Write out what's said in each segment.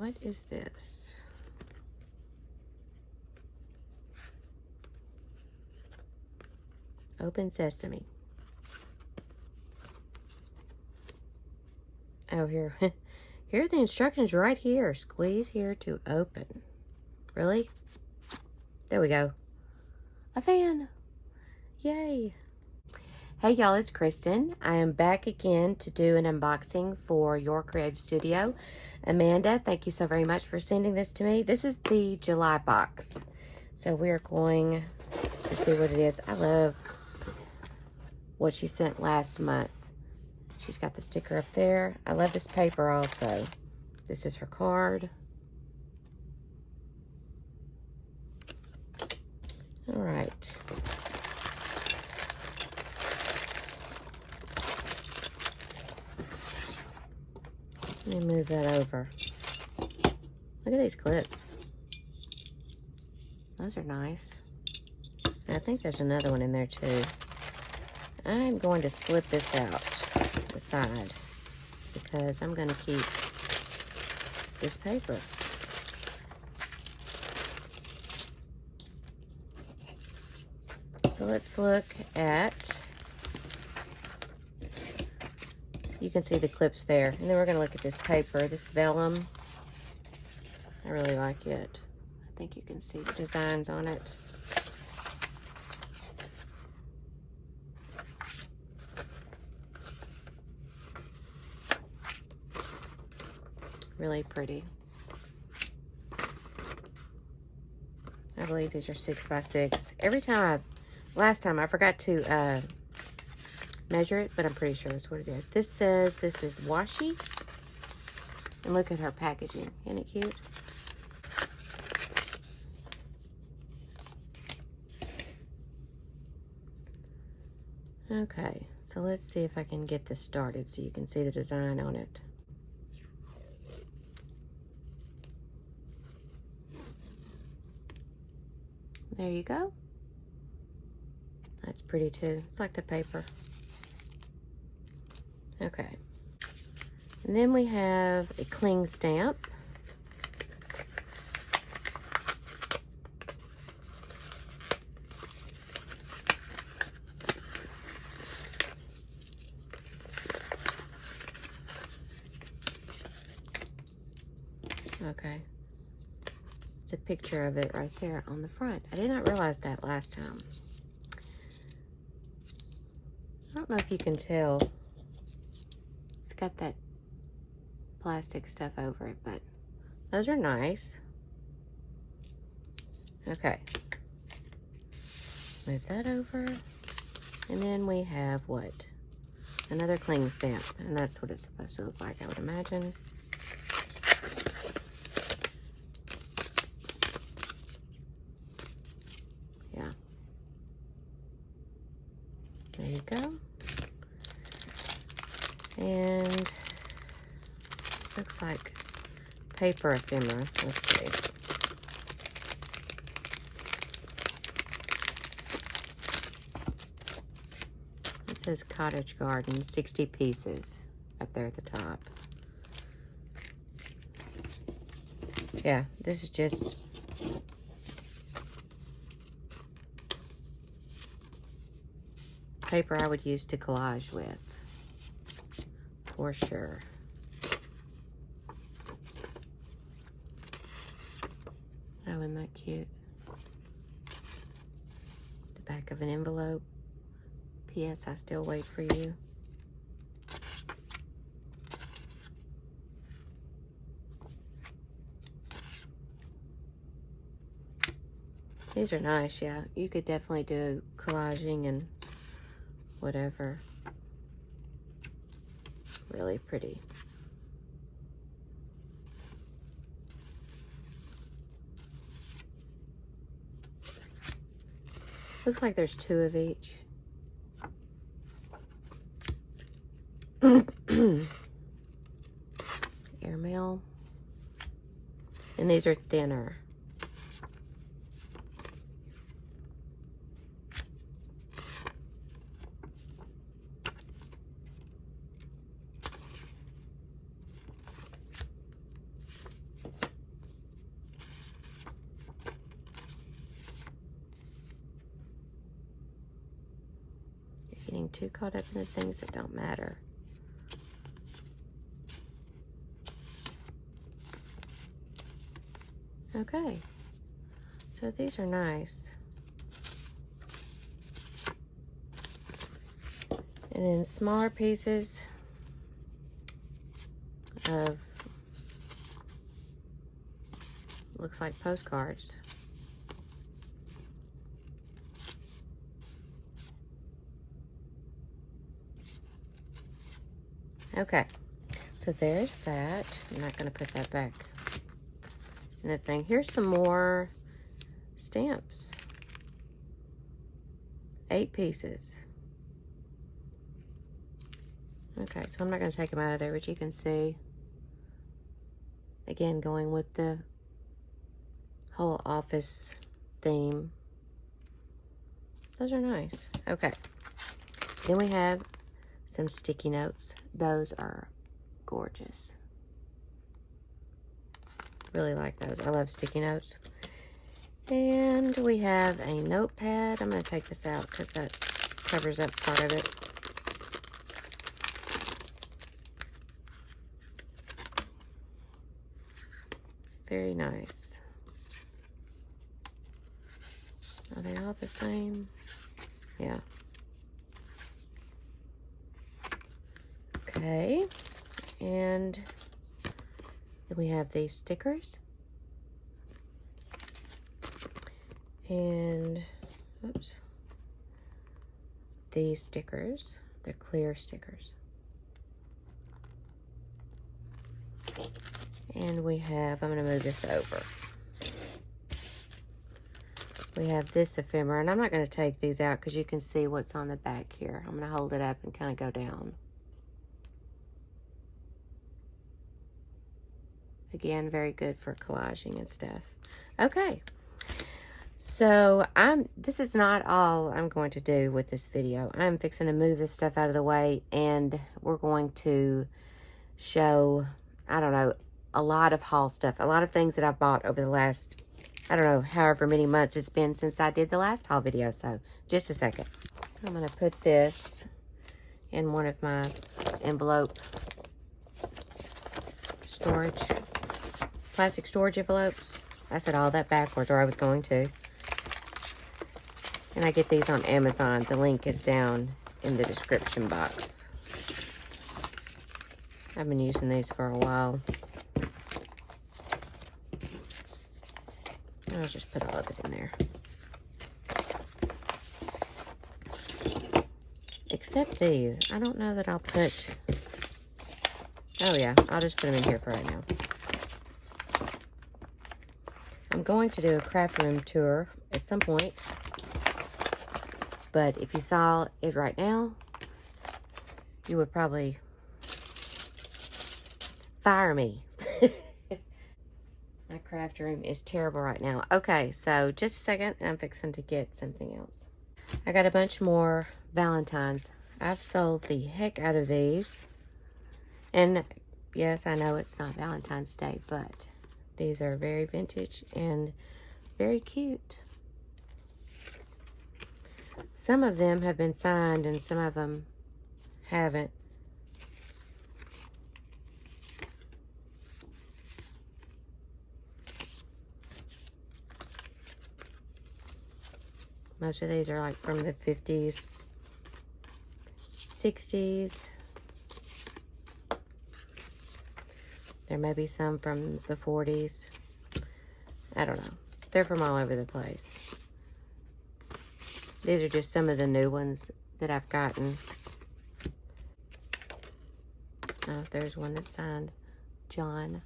what is this? Open Sesame. Oh, here. Here are the instructions right here. Squeeze here to open. Really? There we go. A fan. Yay. Hey y'all, it's Kristen. I am back again to do an unboxing for Your Creative Studio. Amanda, thank you so very much for sending this to me. This is the July box. So we're going to see what it is. I love what she sent last month. She's got the sticker up there. I love this paper also. This is her card. All right. Let me move that over. Look at these clips. Those are nice. And I think there's another one in there too. I'm going to slip this out the side because I'm going to keep this paper. So let's look at, you can see the clips there. And then we're going to look at this paper, this Vellum. I really like it. I think you can see the designs on it. Really pretty. I believe these are 6x6. Last time I forgot to measure it, but I'm pretty sure that's what it is. This says this is washi. And look at her packaging. Isn't it cute? Okay, so let's see if I can get this started so you can see the design on it. There you go. That's pretty too. It's like the paper. Okay. And then we have a cling stamp. Okay. It's a picture of it right there on the front. I did not realize that last time. I don't know if you can tell. It's got that plastic stuff over it, but those are nice. Okay. Move that over. And then we have what? Another cling stamp. And that's what it's supposed to look like, I would imagine. Yeah. There you go. And this looks like paper ephemera. Let's see. It says Cottage Garden, 60 pieces up there at the top. Yeah, this is just paper I would use to collage with, for sure. Oh, isn't that cute? The back of an envelope. P.S. I still wait for you. These are nice, yeah. You could definitely do collaging and whatever. Really pretty. Looks like there's 2 of each. Airmail. And these are thinner. getting too caught up in the things that don't matter. Okay, so these are nice. And then smaller pieces of, looks like postcards. Okay, so there's that. I'm not going to put that back in the thing. Here's some more stamps. 8 pieces. Okay, so I'm not going to take them out of there, but you can see, again, going with the whole office theme. Those are nice. Okay, then we have some sticky notes. Those are gorgeous. Really like those. I love sticky notes. And we have a notepad. I'm going to take this out because that covers up part of it. Very nice. Are they all the same? Yeah. Okay. And then we have these stickers. And, oops. These stickers. They're clear stickers. And we have, I'm going to move this over. We have this ephemera, and I'm not going to take these out because you can see what's on the back here. I'm going to hold it up and kind of go down. Again, very good for collaging and stuff. Okay, so this is not all I'm going to do with this video. I'm fixing to move this stuff out of the way, and we're going to show, I don't know, a lot of haul stuff, a lot of things that I've bought over the last, I don't know, however many months it's been since I did the last haul video. So just a second. I'm going to put this in one of my envelope storage, plastic storage envelopes. I said all that backwards, or I was going to. And I get these on Amazon. The link is down in the description box. I've been using these for a while. I'll just put all of it in there. Except these. I don't know that I'll put... Oh yeah, I'll just put them in here for right now. I'm going to do a craft room tour at some point. But if you saw it right now, you would probably fire me. My craft room is terrible right now. Okay, so just a second. I'm fixing to get something else. I got a bunch more Valentines. I've sold the heck out of these. And yes, I know it's not Valentine's Day, but these are very vintage and very cute. Some of them have been signed and some of them haven't. Most of these are like from the 50s, 60s. There may be some from the 40s. I don't know. They're from all over the place. These are just some of the new ones that I've gotten. Oh, there's one that's signed John.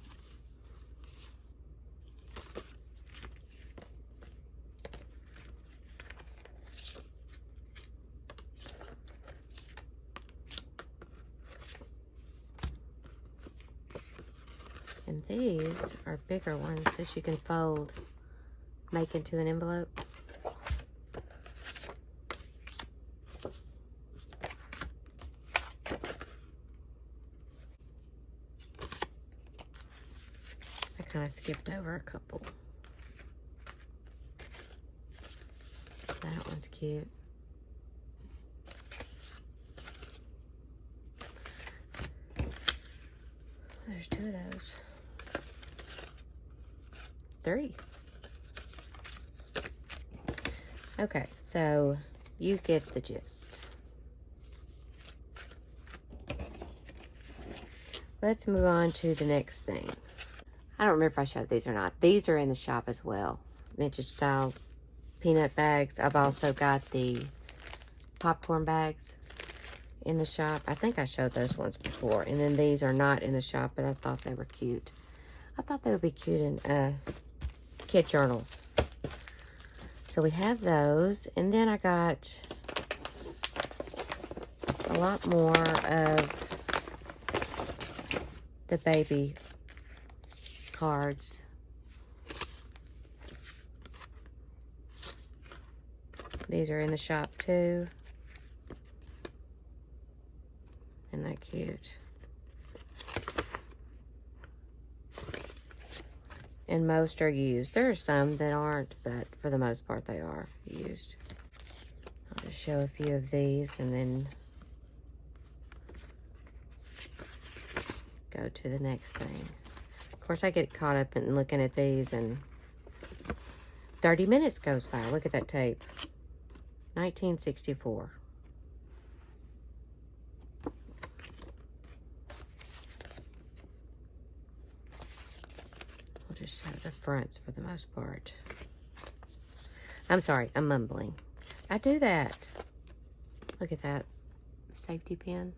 And these are bigger ones that you can fold, make into an envelope. I kind of skipped over a couple. That one's cute. there's 2 of those. 3. Okay, so you get the gist. Let's move on to the next thing. I don't remember if I showed these or not. These are in the shop as well. Vintage style peanut bags. I've also got the popcorn bags in the shop. I think I showed those ones before. And then these are not in the shop, but I thought they were cute. I thought they would be cute in kid journals. So we have those. And then I got a lot more of the baby cards. These are in the shop too. Isn't that cute? And most are used. There are some that aren't, but for the most part they are used. I'll just show a few of these and then go to the next thing. Of course, I get caught up in looking at these and 30 minutes goes by. Look at that tape. 1964. We'll just have the fronts for the most part. I'm sorry, I'm mumbling. I do that. Look at that safety pin.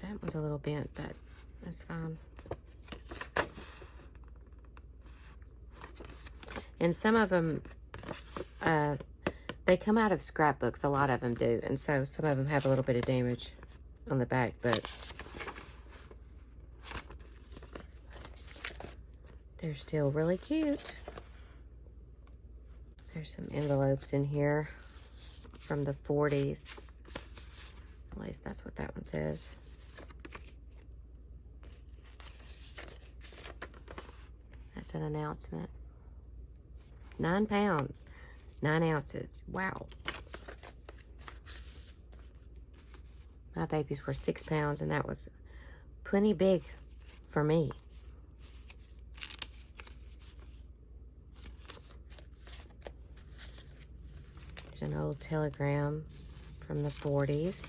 That was a little bent, but that's fine. And some of them, they come out of scrapbooks. A lot of them do. And so some of them have a little bit of damage on the back, but they're still really cute. There's some envelopes in here from the 40s. At least that's what that one says. That's an announcement. 9 pounds, 9 ounces. Wow. My babies were 6 pounds, and that was plenty big for me. There's an old telegram from the 40s.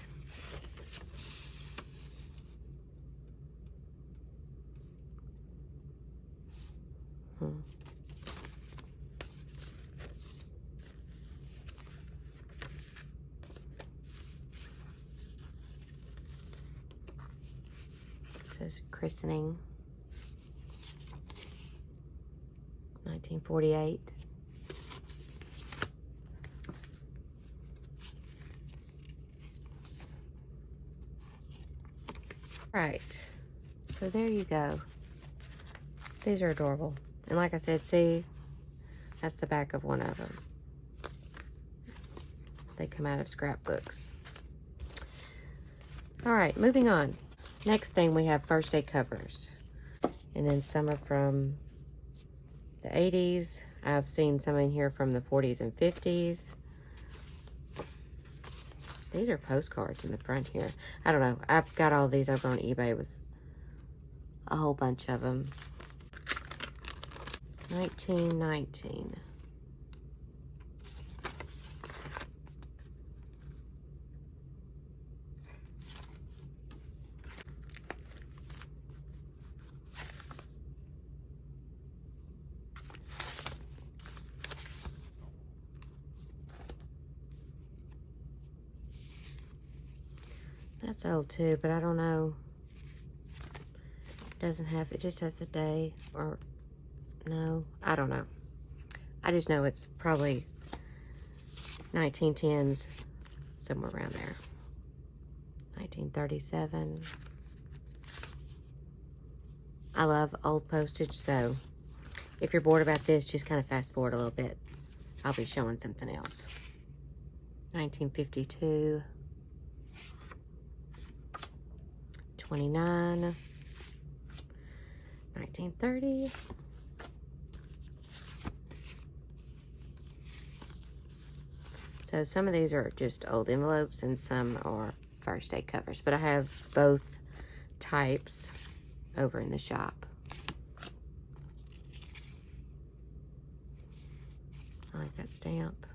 Says christening, 1948. Right, so there you go. These are adorable. And like I said, see, that's the back of one of them. They come out of scrapbooks. All right, moving on. Next thing, we have first day covers. And then some are from the 80s. I've seen some in here from the 40s and 50s. These are postcards in the front here. I don't know. I've got all these over on eBay with a whole bunch of them. 1919. That's old too, but I don't know. It doesn't have, it just has the day, or no, I don't know. I just know it's probably 1910s, somewhere around there. 1937. I love old postage, so if you're bored about this, just kind of fast forward a little bit. I'll be showing something else. 1952. 29, 1930, so some of these are just old envelopes and some are first aid covers, but I have both types over in the shop. I like that stamp.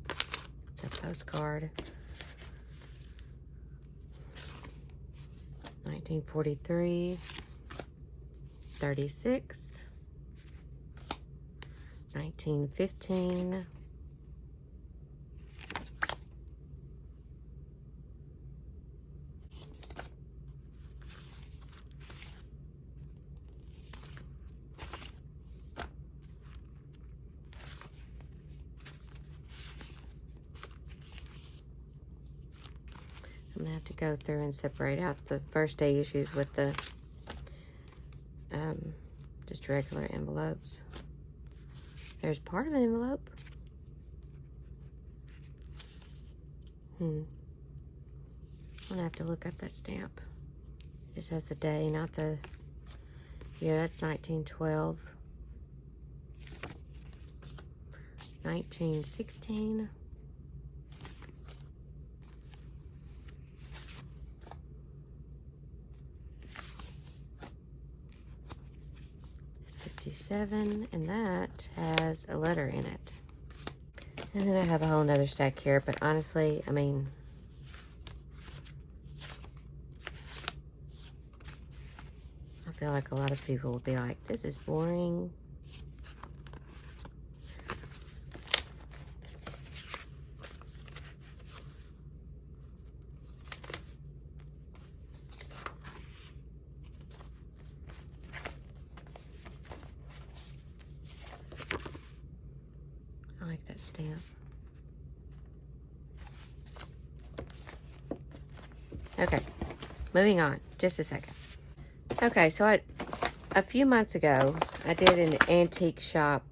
It's a postcard. 1943, 36, 1915, I'm gonna have to go through and separate out the first day issues with the just regular envelopes. There's part of an envelope. I'm gonna have to look up that stamp. It just has the day, not the year. That's 1912. 1916. 57, and that has a letter in it. And then I have a whole nother stack here, but honestly, I mean, I feel like a lot of people will be like, this is boring. I like that stamp. Okay, moving on. Just a second. Okay, so a few months ago, I did an antique shop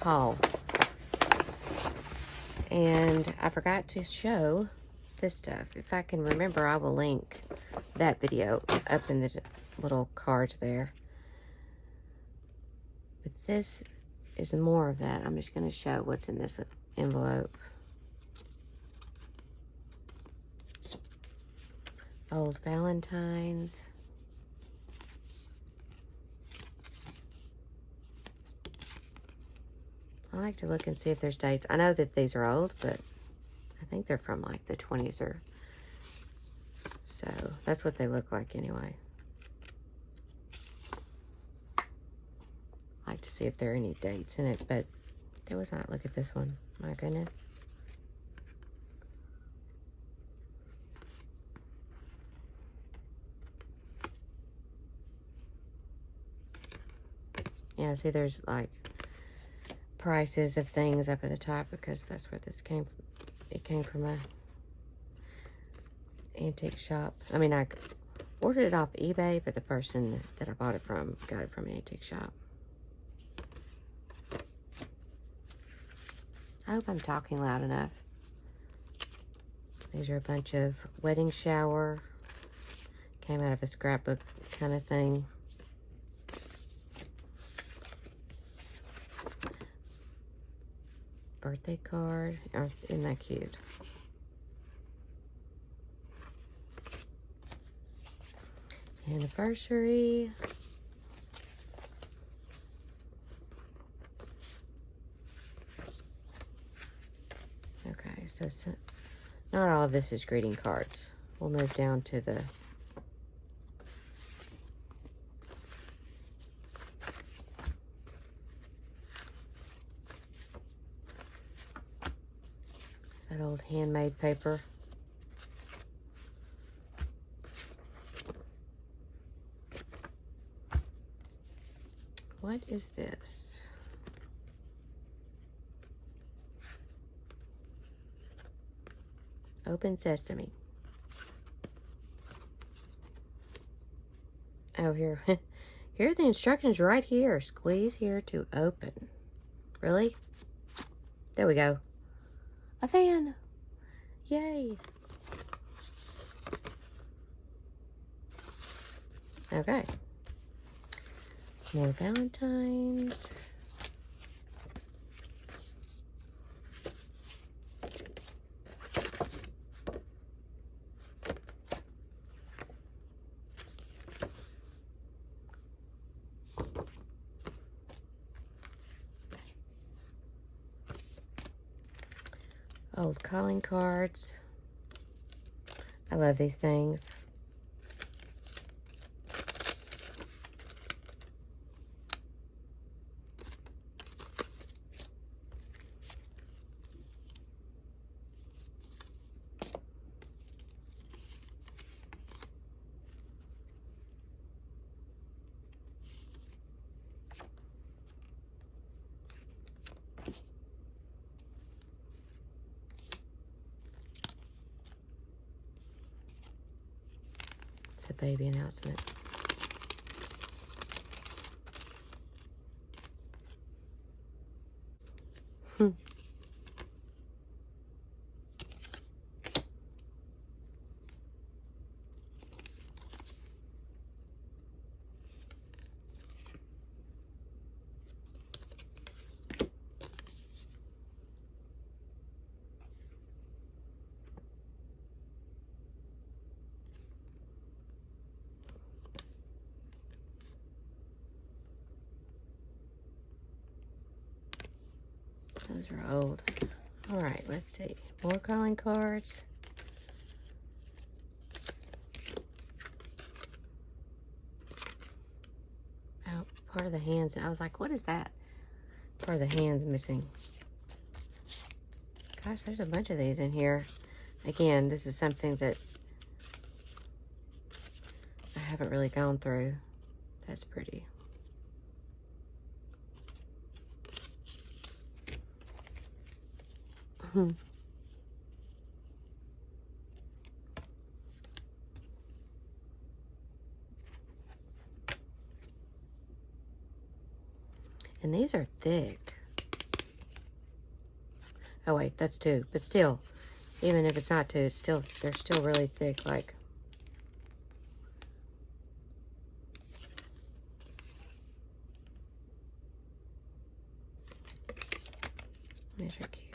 haul. And I forgot to show this stuff. If I can remember, I will link that video up in the little cards there. But this is more of that. I'm just going to show what's in this envelope. Old Valentines. I like to look and see if there's dates. I know that these are old, but I think they're from like the 20s or so. That's what they look like anyway. I like to see if there are any dates in it, but there was not. Look at this one. My goodness. Yeah, see, there's like prices of things up at the top because that's where this came from. It came from a antique shop. I mean, I ordered it off eBay, but the person that I bought it from got it from an antique shop. I hope I'm talking loud enough. These are a bunch of wedding shower. Came out of a scrapbook kind of thing. Birthday card. Oh, isn't that cute? Anniversary. Okay, so not all of this is greeting cards. We'll move down to the that old handmade paper. What is this? Open sesame. Oh, here. Here are the instructions right here. Squeeze here to open. Really? There we go. A fan. Yay. Okay. Some more Valentines. Old calling cards. I love these things. It's a baby announcement. Those are old. All right, let's see. More calling cards. Oh, part of the hands. I was like, what is that? Part of the hands missing. Gosh, there's a bunch of these in here. Again, this is something that I haven't really gone through. That's pretty. And these are thick. Oh wait, that's two. But still, even if it's not two, it's still, they're still really thick. Like, these are cute.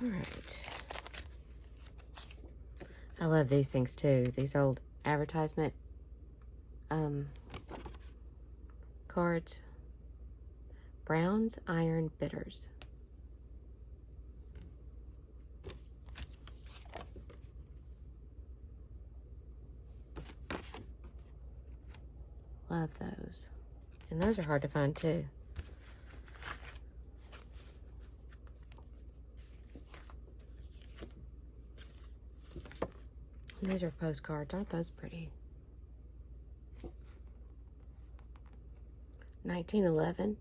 All right. I love these things too. These old advertisement cards. Brown's Iron Bitters. Love those. And those are hard to find too. And these are postcards. Aren't those pretty? 1911.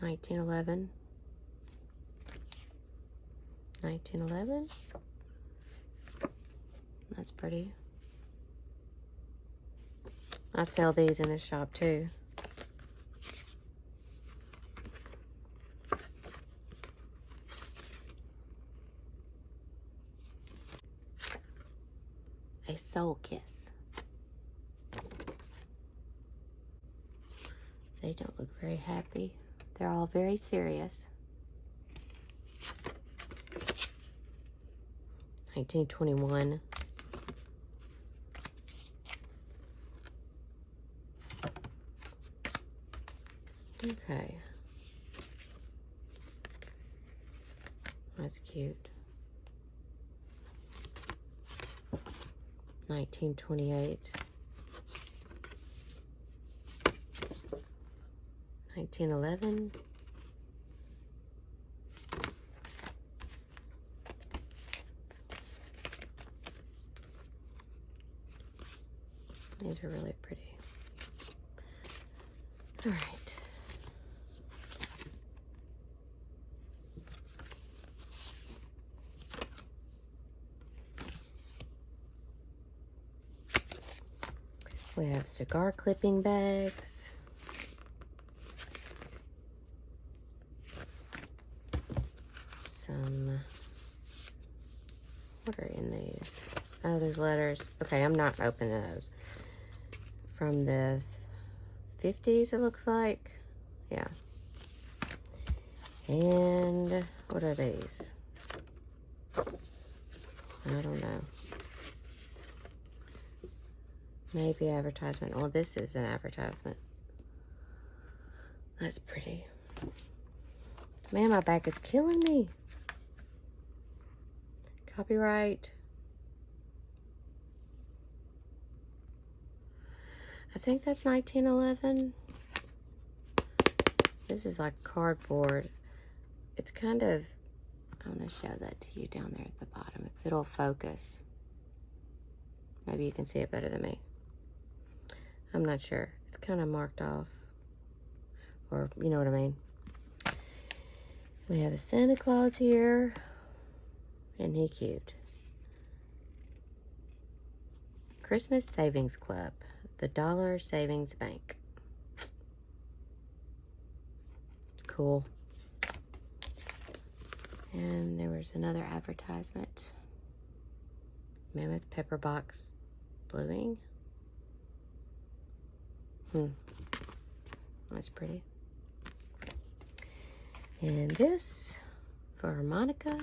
1911. 1911. That's pretty. I sell these in this shop too. A soul kiss. They don't look very happy. They're all very serious. 1921. Okay. That's cute. 1928. 1911. These are really pretty. All right. We have cigar clipping bags. some, what are in these? Oh, there's letters. Okay, I'm not opening those. From the 50s, it looks like. Yeah. And what are these? I don't know. Maybe advertisement. Well, this is an advertisement. That's pretty. Man, my back is killing me. Copyright. I think that's 1911. This is like cardboard. It's kind of, I'm going to show that to you down there at the bottom, if it'll focus. Maybe you can see it better than me. I'm not sure. It's kind of marked off. Or, you know what I mean. We have a Santa Claus here. Isn't he cute? Christmas Savings Club. The Dollar Savings Bank. Cool. And there was another advertisement. Mammoth Pepper Box Bluing. That's pretty. And this for Monica.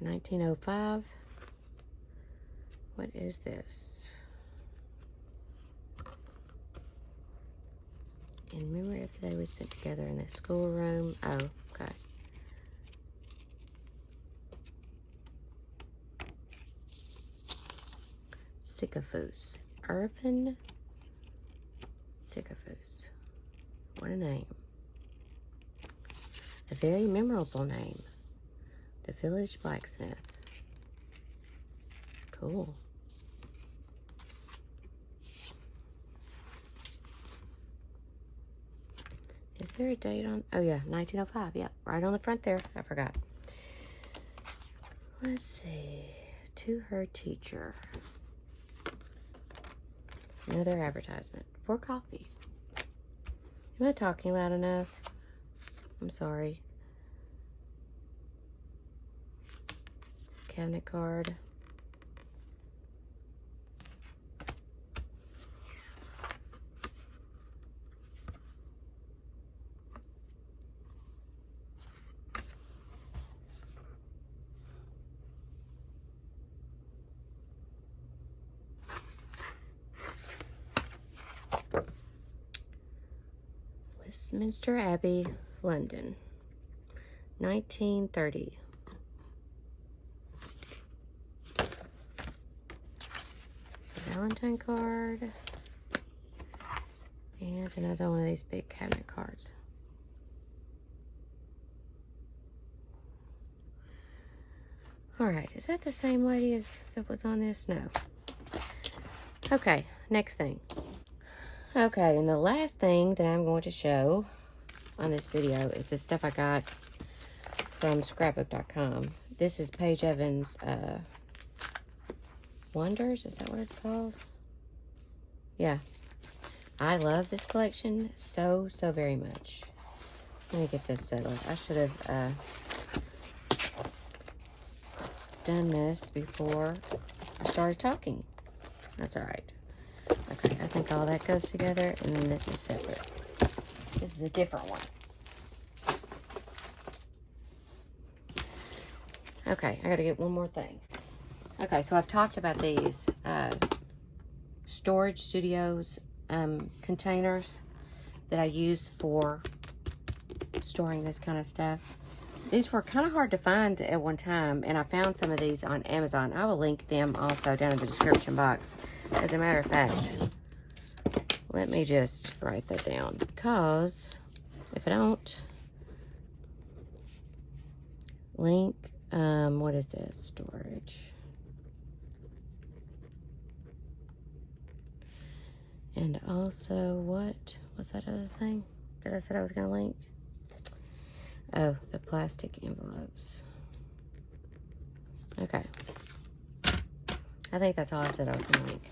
$19.05. What is this? In memory of the day we spent together in the schoolroom. Oh, okay. Sycophus. Irvin Sycophus. What a name. A very memorable name. The Village Blacksmith. Cool. Is there a date on? Oh yeah, 1905. Yep, right on the front there. I forgot. Let's see. To her teacher. Another advertisement for coffee. Am I talking loud enough? I'm sorry. Cabinet card. Westminster Abbey, London, 1930. Valentine card. And another one of these big cabinet cards. Alright, is that the same lady as that was on this? No. Okay, next thing. Okay, and the last thing that I'm going to show on this video is the stuff I got from scrapbook.com. This is Paige Evans' Wonders. Is that what it's called? Yeah. I love this collection so very much. Let me get this settled. I should have done this before I started talking. That's alright. Okay, I think all that goes together, and then this is separate. This is a different one. Okay, I gotta get one more thing. Okay, so I've talked about these Storage Studios containers that I use for storing this kind of stuff. These were kind of hard to find at one time, and I found some of these on Amazon. I will link them also down in the description box. As a matter of fact, let me just write that down, because if I don't link, what is this? Storage. And also, what was that other thing that I said I was going to link? Oh, the plastic envelopes. Okay. I think that's all I said I was going to link.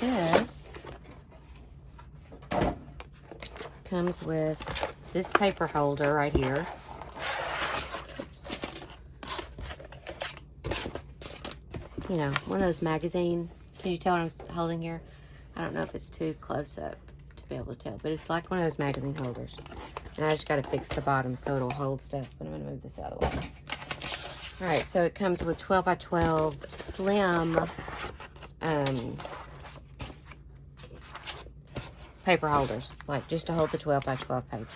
this comes with this paper holder right here. You know, one of those magazine. Can you tell what I'm holding here? I don't know if it's too close up to be able to tell, but it's like one of those magazine holders. And I just got to fix the bottom so it'll hold stuff. But I'm going to move this out of the way. All right, so it comes with 12 by 12 slim paper holders, like just to hold the 12 by 12 paper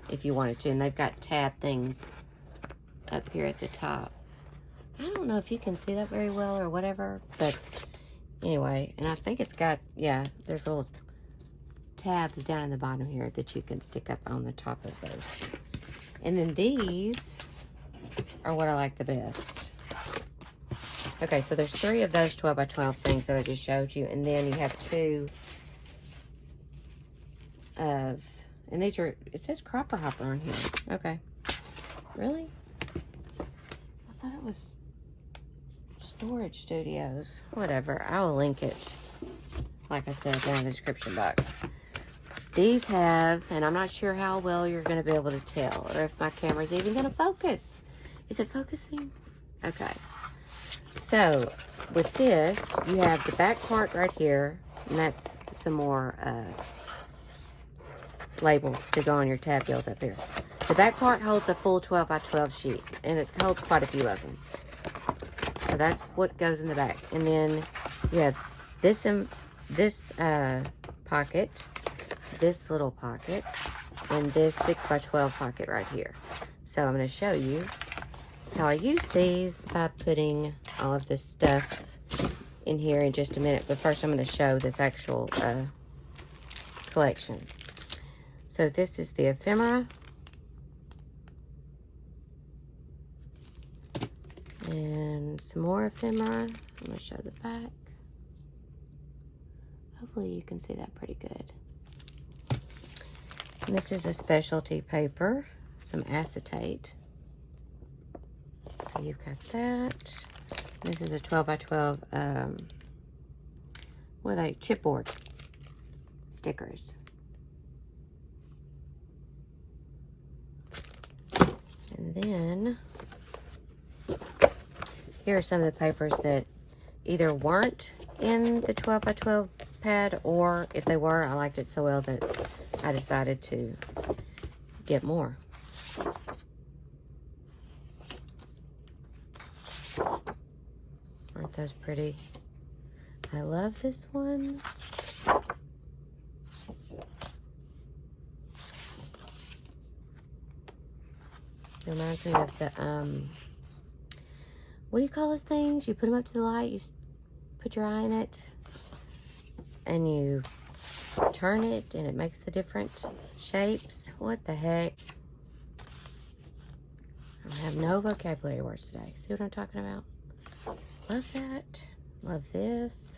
if you wanted to. And they've got tab things up here at the top. I don't know if you can see that very well or whatever, but anyway, and I think it's got, yeah, there's little tabs down in the bottom here that you can stick up on the top of those. And then these are what I like the best. Okay, so there's 3 of those 12 by 12 things that I just showed you, and then you have 2 of, and these are, it says Cropper Hopper on here. Okay. Really? I thought it was Storage Studios. Whatever. I will link it, like I said, down in the description box. These have, and I'm not sure how well you're going to be able to tell, or if my camera's even going to focus. Is it focusing? Okay. So, with this, you have the back part right here, and that's some more labels to go on your tab deals up here. The back part holds a full 12 by 12 sheet, and it holds quite a few of them. So that's what goes in the back. And then you have this pocket, this little pocket, and this 6 by 12 pocket right here. So I'm going to show you how I use these by putting all of this stuff in here in just a minute. But first I'm going to show this actual collection. So this is the Ephemera. And some more Ephemera. I'm going to show the back. Hopefully you can see that pretty good. And this is a specialty paper, some acetate. So you've got that. This is a 12 by 12, what are they? Chipboard stickers. And then here are some of the papers that either weren't in the 12 by 12 pad, or if they were, I liked it so well that I decided to get more. Aren't those pretty? I love this one. It reminds me of the, what do you call those things? You put them up to the light, you put your eye in it, and you turn it, and it makes the different shapes. What the heck? I have no vocabulary words today. See what I'm talking about? Love that. Love this.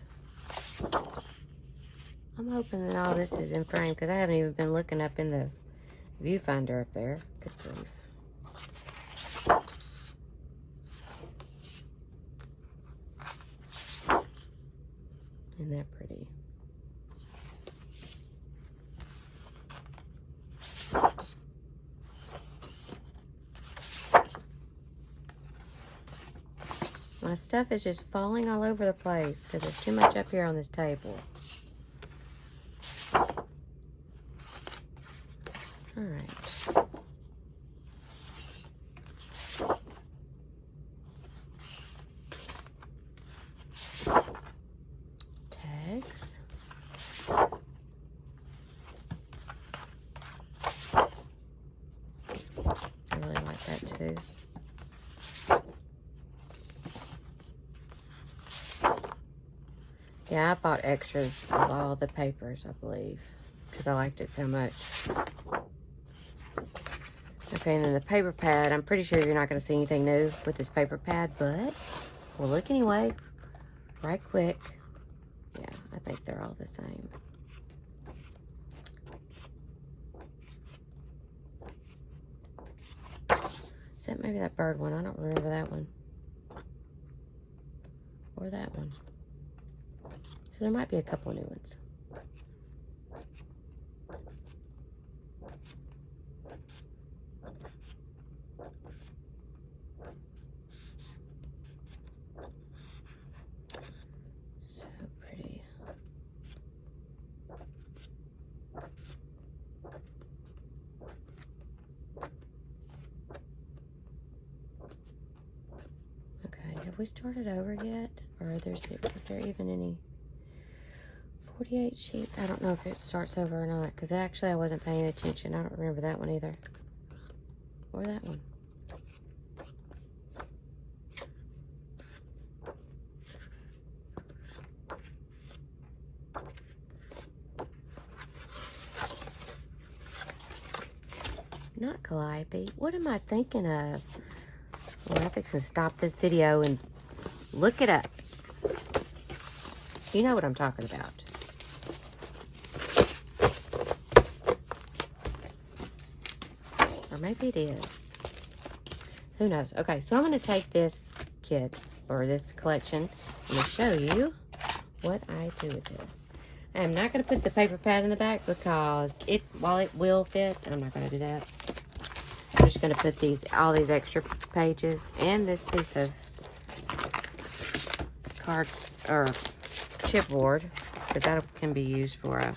I'm hoping that all this is in frame, because I haven't even been looking up in the viewfinder up there. Good grief. Isn't that pretty? My stuff is just falling all over the place because there's too much up here on this table. All right. Tags. I really like that too. Yeah, I bought extras of all the papers, I believe, because I liked it so much. Okay, and then the paper pad. I'm pretty sure you're not going to see anything new with this paper pad, but we'll look anyway, right quick. Yeah, I think they're all the same. Is that maybe that bird one? I don't remember that one. Or that one. So there might be a couple of new ones. So pretty. Okay, have we started over yet? Or is there even any 48 sheets? I don't know if it starts over or not, because actually I wasn't paying attention. I don't remember that one either. Or that one. Not Calliope. What am I thinking of? Well, I'm fixing to stop this video and look it up. You know what I'm talking about. Or maybe it is. Who knows? Okay, so I'm going to take this kit, or this collection, and show you what I do with this. I'm not going to put the paper pad in the back because while it will fit, I'm not going to do that. I'm just going to put all these extra pages and this piece of cards or chipboard, because that can be used for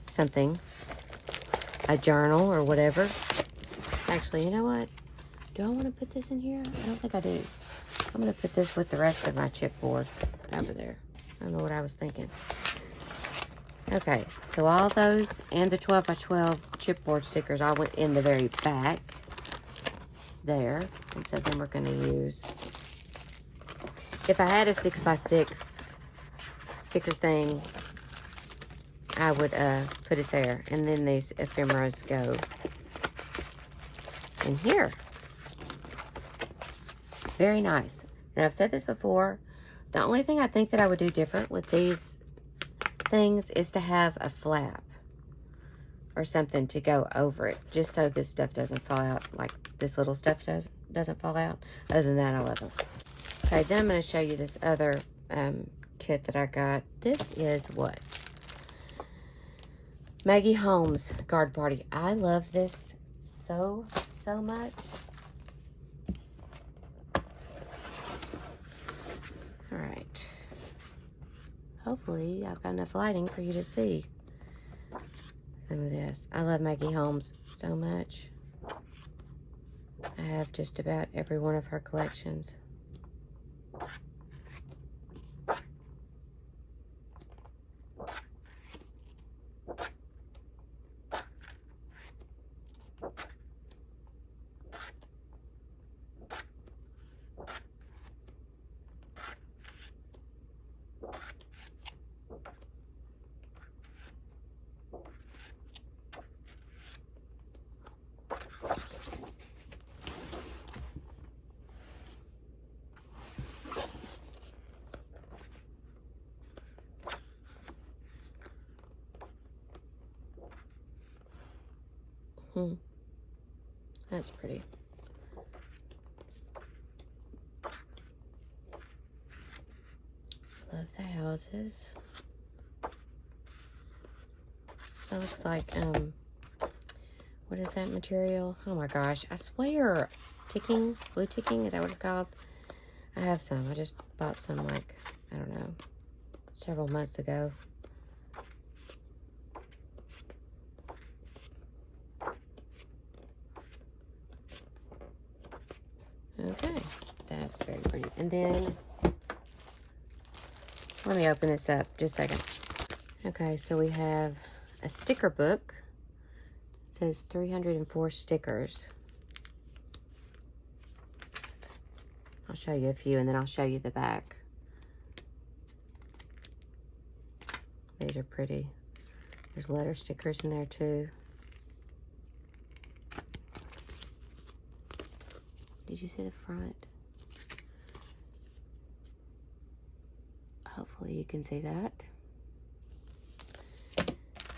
something, a journal or whatever. Actually, you know what? Do I want to put this in here? I don't think I do. I'm going to put this with the rest of my chipboard over there. I don't know what I was thinking. Okay, so all those and the 12 by 12 chipboard stickers all went in the very back there. And so then we're going to use, if I had a 6 by 6 sticker thing, I would put it there. And then these ephemeras go in here. It's very nice. And I've said this before, the only thing I think that I would do different with these things is to have a flap or something to go over it, just so this stuff doesn't fall out, like this little stuff doesn't fall out. Other than that, I love them. Okay, then I'm going to show you this other kit that I got. This is what? Maggie Holmes Garden Party. I love this so much. All right. Hopefully, I've got enough lighting for you to see some of this. I love Maggie Holmes so much. I have just about every one of her collections. That's pretty. Love the houses. That looks like, what is that material? Oh my gosh, I swear. Ticking, blue ticking, is that what it's called? I have some. I just bought some, like, I don't know, several months ago. Okay, that's very pretty. And then, let me open this up just a second. Okay, so we have a sticker book. It says 304 stickers. I'll show you a few and then I'll show you the back. These are pretty. There's letter stickers in there too. Did you see the front? Hopefully you can see that.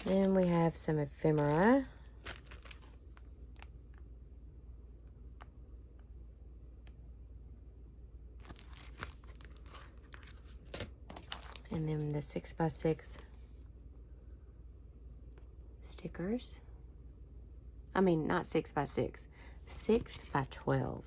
Then we have some ephemera. And then the 6x6 stickers. I mean, not 6x6, 6x12.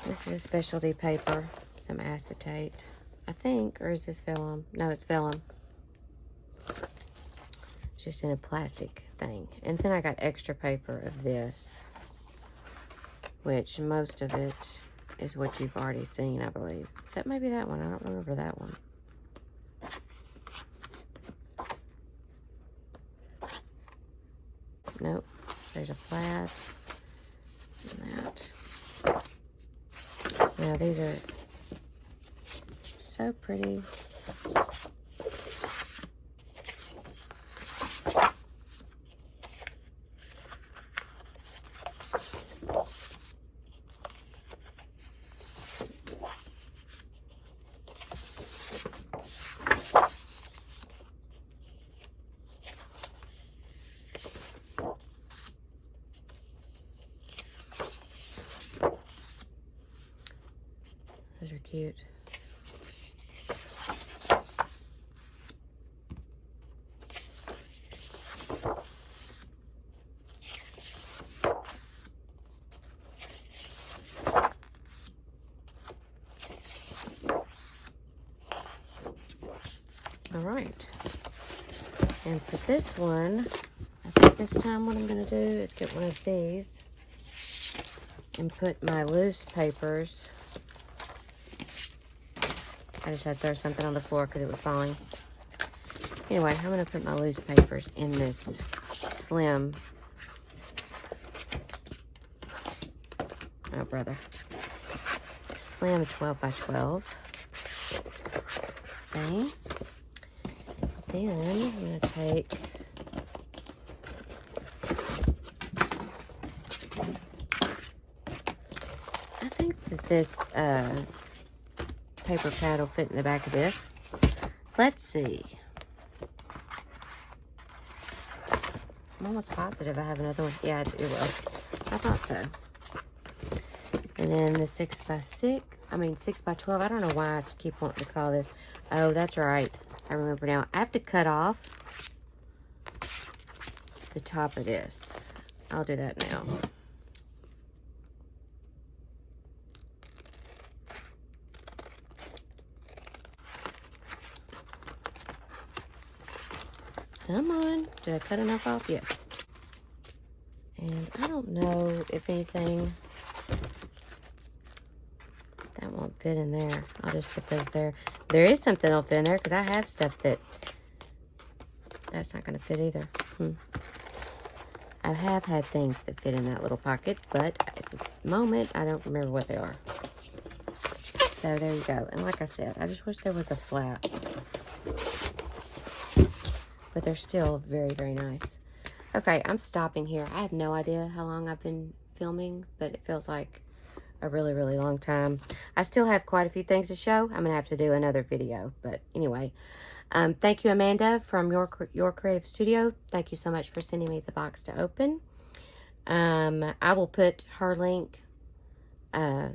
This is a specialty paper, some acetate, I think, or is this vellum? No, it's vellum. It's just in a plastic thing. And then I got extra paper of this, which most of it is what you've already seen, I believe. Except maybe that one. I don't remember that one. Nope. There's a plaid and that. Now these are so pretty. Those are cute. All right. And for this one, I think this time what I'm going to do is get one of these and put my loose papers. I just had to throw something on the floor because it was falling. Anyway, I'm going to put my loose papers in this slim, oh brother, slim 12x12 thing. Then I'm going to take I think that this paper pad will fit in the back of this. Let's see. I'm almost positive I have another one. Yeah, it will. I thought so. And then the 6x12. I don't know why I keep wanting to call this. Oh, that's right. I remember now. I have to cut off the top of this. I'll do that now. Come on. Did I cut enough off? Yes. And I don't know if anything... That won't fit in there. I'll just put those there. There is something that'll fit in there because I have stuff that... That's not going to fit either. I have had things that fit in that little pocket, but at the moment, I don't remember what they are. So there you go. And like I said, I just wish there was a flap. But they're still very, very nice. Okay, I'm stopping here. I have no idea how long I've been filming, but it feels like a really, really long time. I still have quite a few things to show. I'm going to have to do another video. But anyway, thank you, Amanda, from Your Creative Studio. Thank you so much for sending me the box to open. I will put her link to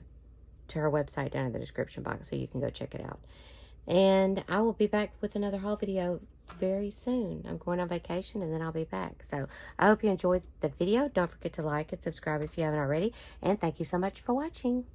her website down in the description box so you can go check it out. And I will be back with another haul video very soon. I'm going on vacation and then I'll be back. So I hope you enjoyed the video. Don't forget to like and subscribe if you haven't already. And thank you so much for watching.